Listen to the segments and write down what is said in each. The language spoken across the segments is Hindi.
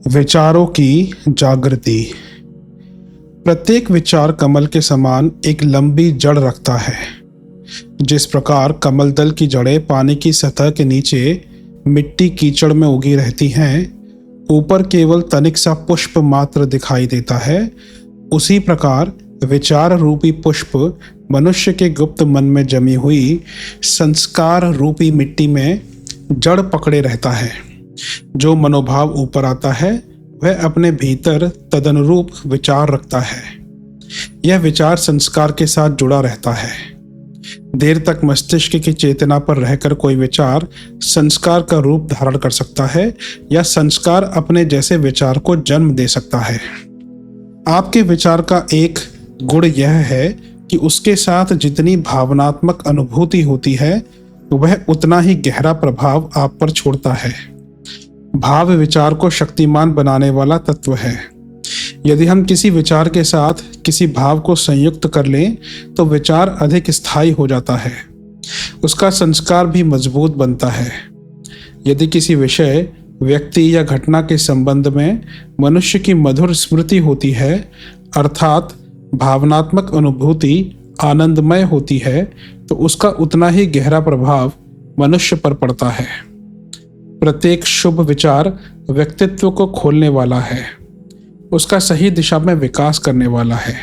विचारों की जागृति। प्रत्येक विचार कमल के समान एक लंबी जड़ रखता है। जिस प्रकार कमल दल की जड़ें पानी की सतह के नीचे मिट्टी कीचड़ में उगी रहती हैं, ऊपर केवल तनिक सा पुष्प मात्र दिखाई देता है, उसी प्रकार विचार रूपी पुष्प मनुष्य के गुप्त मन में जमी हुई संस्कार रूपी मिट्टी में जड़ पकड़े रहता है। जो मनोभाव ऊपर आता है वह अपने भीतर तदनुरूप विचार रखता है। यह विचार संस्कार के साथ जुड़ा रहता है। देर तक मस्तिष्क की चेतना पर रहकर कोई विचार संस्कार का रूप धारण कर सकता है या संस्कार अपने जैसे विचार को जन्म दे सकता है। आपके विचार का एक गुण यह है कि उसके साथ जितनी भावनात्मक अनुभूति होती है वह उतना ही गहरा प्रभाव आप पर छोड़ता है। भाव विचार को शक्तिमान बनाने वाला तत्व है। यदि हम किसी विचार के साथ किसी भाव को संयुक्त कर लें तो विचार अधिक स्थायी हो जाता है, उसका संस्कार भी मजबूत बनता है। यदि किसी विषय, व्यक्ति या घटना के संबंध में मनुष्य की मधुर स्मृति होती है, अर्थात भावनात्मक अनुभूति आनंदमय होती है, तो उसका उतना ही गहरा प्रभाव मनुष्य पर पड़ता है। प्रत्येक शुभ विचार व्यक्तित्व को खोलने वाला है, उसका सही दिशा में विकास करने वाला है।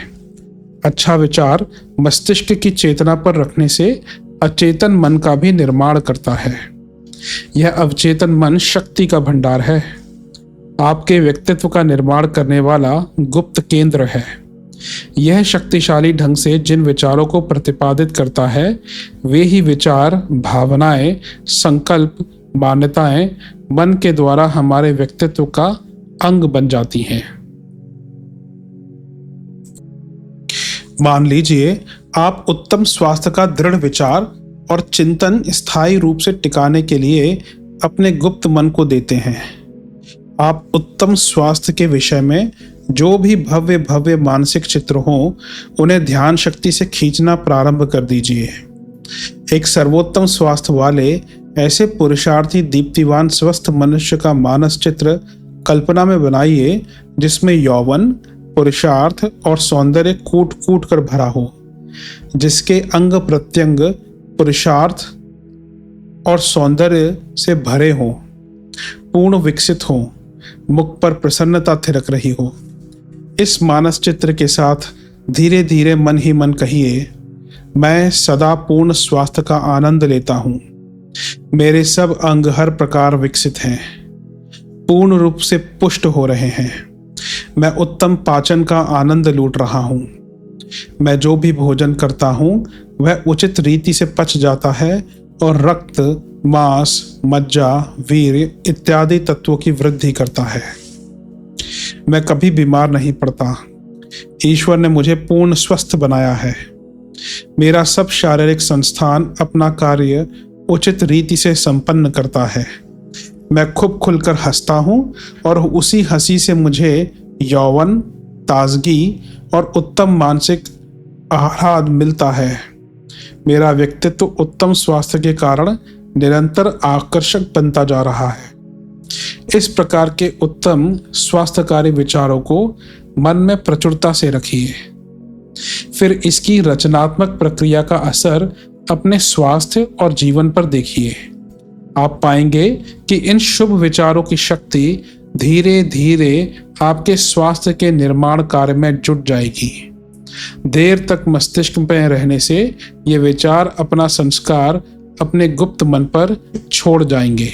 अच्छा विचार मस्तिष्क की चेतना पर रखने से अचेतन मन का भी निर्माण करता है। यह अवचेतन मन शक्ति का भंडार है, आपके व्यक्तित्व का निर्माण करने वाला गुप्त केंद्र है। यह शक्तिशाली ढंग से जिन विचारों को प्रतिपादित करता है वे ही विचार, भावनाएं, संकल्प, मान्यताएं मन के द्वारा हमारे व्यक्तित्व का अंग बन जाती हैं। मान लीजिए आप उत्तम स्वास्थ्य का दृढ़ विचार और चिंतन स्थायी रूप से टिकाने के लिए अपने गुप्त मन को देते हैं। आप उत्तम स्वास्थ्य के विषय में जो भी भव्य भव्य मानसिक चित्र हों उन्हें ध्यान शक्ति से खींचना प्रारंभ कर दीजिए। एक सर्वोत्तम स्वास्थ्य वाले ऐसे पुरुषार्थी दीप्तिवान स्वस्थ मनुष्य का मानस चित्र कल्पना में बनाइए जिसमें यौवन, पुरुषार्थ और सौंदर्य कूट कूट कर भरा हो, जिसके अंग प्रत्यंग पुरुषार्थ और सौंदर्य से भरे हों, पूर्ण विकसित हों, मुख पर प्रसन्नता थिरक रही हो। इस मानस चित्र के साथ धीरे धीरे मन ही मन कहिए, मैं सदा पूर्ण स्वास्थ्य का आनंद लेता हूँ। मेरे सब अंग हर प्रकार विकसित हैं, पूर्ण रूप से पुष्ट हो रहे हैं। मैं उत्तम पाचन का आनंद लूट रहा हूँ। मैं जो भी भोजन करता हूँ वह उचित रीति से पच जाता है और रक्त, मांस, मज्जा, वीर्य इत्यादि तत्वों की वृद्धि करता है। मैं कभी बीमार नहीं पड़ता। ईश्वर ने मुझे पूर्ण स्वस्थ बनाया है। मेरा सब शारीरिक संस्थान अपना कार्य उचित रीति से संपन्न करता है। मैं खूब खुलकर हंसता हूँ और उसी हंसी से मुझे यौवन, ताजगी और उत्तम मानसिक आह्लाद मिलता है। मेरा व्यक्तित्व उत्तम स्वास्थ्य के कारण निरंतर आकर्षक बनता जा रहा है। इस प्रकार के उत्तम स्वास्थ्यकारी विचारों को मन में प्रचुरता से रखिए। फिर इसकी रचनात्मक प्रक्रिया का असर अपने स्वास्थ्य और जीवन पर देखिए। आप पाएंगे कि इन शुभ विचारों की शक्ति धीरे धीरे आपके स्वास्थ्य के निर्माण कार्य में जुट जाएगी। देर तक मस्तिष्क में रहने से ये विचार अपना संस्कार अपने गुप्त मन पर छोड़ जाएंगे।